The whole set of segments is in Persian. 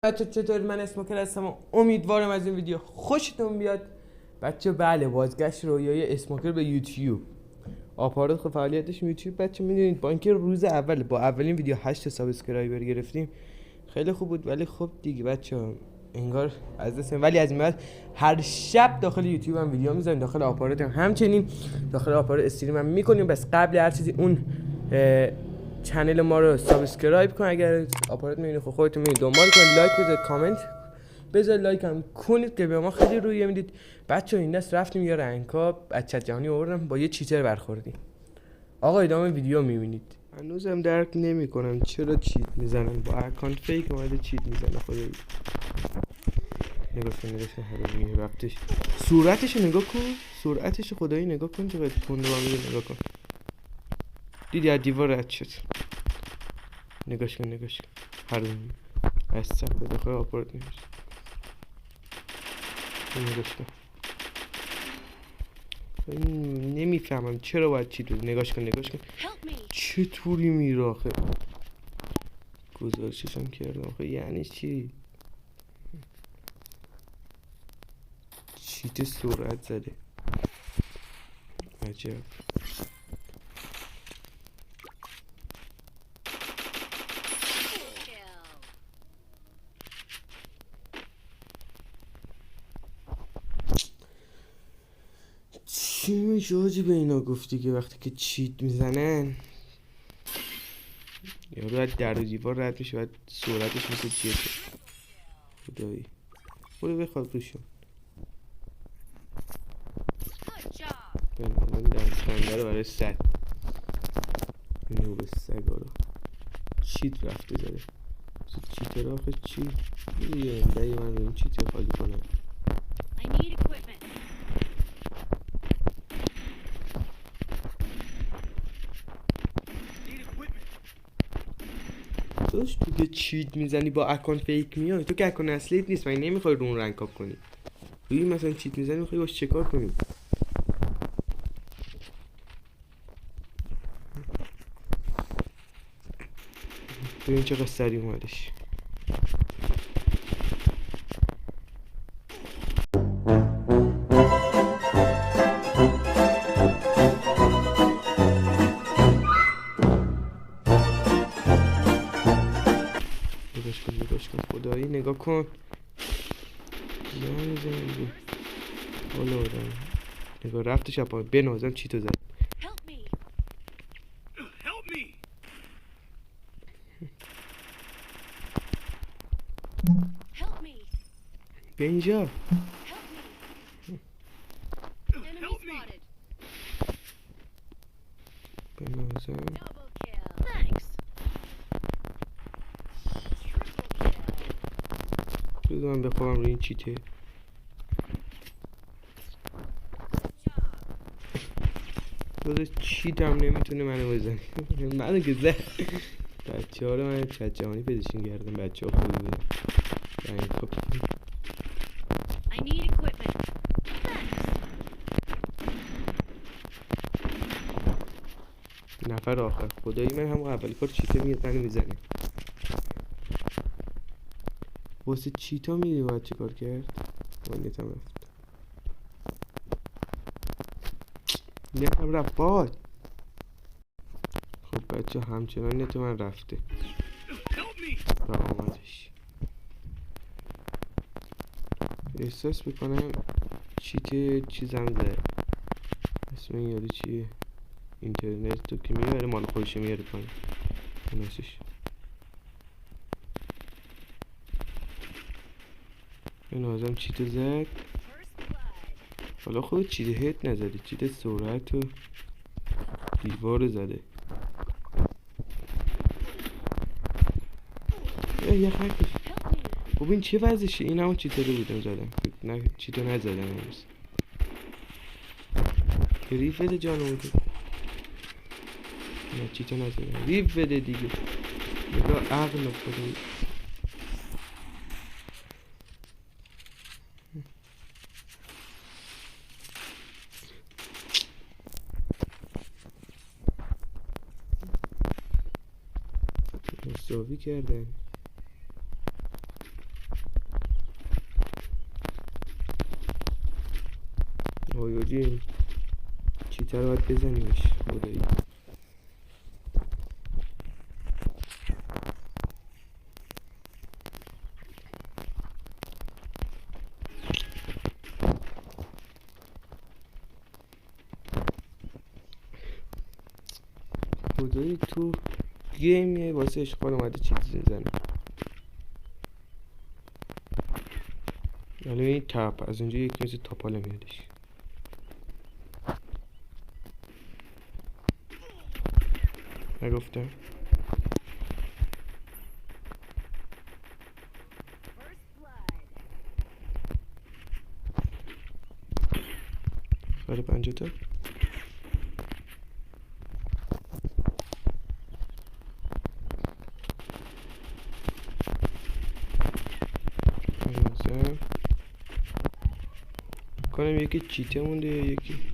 بچه چطور؟ من اسموکر هستم و امیدوارم از این ویدیو خوشتون بیاد. بچه بله، بازگشت رویای اسموکر به یوتیوب. آپارات خب فعالیتش یوتیوب بچه میدونید با اینکه روز اول با اولین ویدیو 8 سابسکرایبر گرفتیم خیلی خوب بود، ولی خب دیگه بچه انگار از دست ولی از این بعد هر شب داخل یوتیوب هم ویدیو میذاریم، داخل آپارات هم همچنین داخل آپارات استریم هم میکنیم. بس قبل هر چیزی اون چنل ما رو سابسکرایب کن، اگر آپارات میبینید خب خودتون میبینید دنبال کنید، لایک بذارید، کامنت بذارید، لایک هم کنید که به ما خیلی رویه میدید. بچه این دست رفتیم یه رنکاب بچه جهانی آوردم، با یه چیتر برخوردیم. آقا ادامه ویدیو میبینید. هنوزم درک نمیکنم چرا چیت میزنن، با اکانت فیک اومده چیت میزنه. خدایی نگاه کن هر میگه رفتش، صورتش نگاه کن، سرعتش خدایی نگاه کن چقدر تند و میگه. نگاه کن، دیدی از دیوار رد شد. نگاش کن هر از سخت داخل آپارات نمیشه. نگاش کن، نمیفهمم چرا باید چی تو. نگاش کن چطوری میره آخه. گزارششم کردم آخه یعنی چی؟ چیت سرعت زده، عجب. چی میشه حاجی به اینا گفتی که وقتی که چیت میزنن یارو از در و دیوار رد میشه، باید سرعتش مثل چیه خدایی برو بخواد روشون. من دنسکنده رو برای سگ اینو به سگا رو چیت رفته زده. چیتر آخه چی؟ یه دایی من رو این چیتر خالی کنم. توش تو که چیت میزنی با اکانت فیک میای، تو که اکانت اصلیت نیست، من نمیخوای رو اون رنگ اپ کنی. روی مثلا چیت میزنی میخوای باش چکار کنی؟ ببین چقدر سریع اومدش. نگاش کن خدایی نگاه کن. حالا آدم نگاه رفتش اپا بنازم چی تو زد. به اینجا بنازم بذار من بخوام روی این چیته. بذار چیتم نمیتونه منو بزنه. منو که زد. بچه ها رو من چت جهانی پیداشون کردم، بچه ها خوبی بودن. نفر آخر خدایی من هم اول کار چیته میاد منو میزنه. واسه چیتا میدونی باید چی کار کرد؟ نتم رفت، نتم رفت باد. خب بچه همچنان نت من رفته و آمدش. احساس میکنم چیت چیزم زد. اسم این یارو چیه؟ اینترنت تو که میبره مال خودشه میاره پایین نسیش. این آزم چیت زد. حالا خود چیت هت نزده، چیت سرعت و دیوار زده. یه خرکش. خب این چه وضعشه؟ این همون چیت رو بودم زدم، نه چیت رو نزدم امروز. ریف بده جانو بوده، نه چیت رو نزدم. ریف بده دیگه، نگاه عقل نکنم. مساوی کردن. وای آجی چیتر رو باید بزنیمش خدایی. خدایی تو گیمیه واسه اشغال اومده چیز میزنه. حالا این تپ از اونجا یک مثل تاپاله میادش. نگفتم سال 50 تا کنم یکی چیته مونده یکی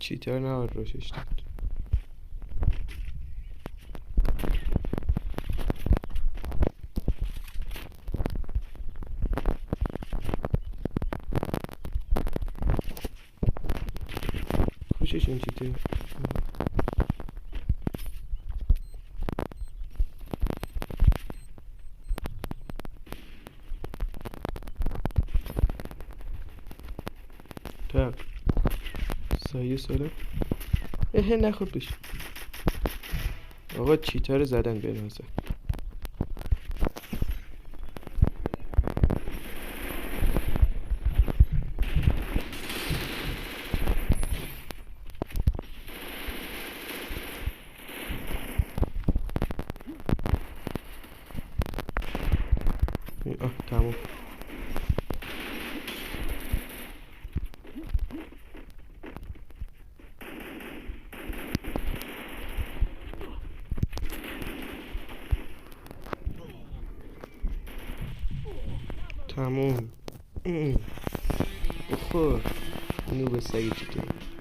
چیتر نباید روشش داد. خوشش این چیته tak saya salah نخود بشه آقا چیتر زدن به نظر. تمام تمام بخور اینو به سگی چیتر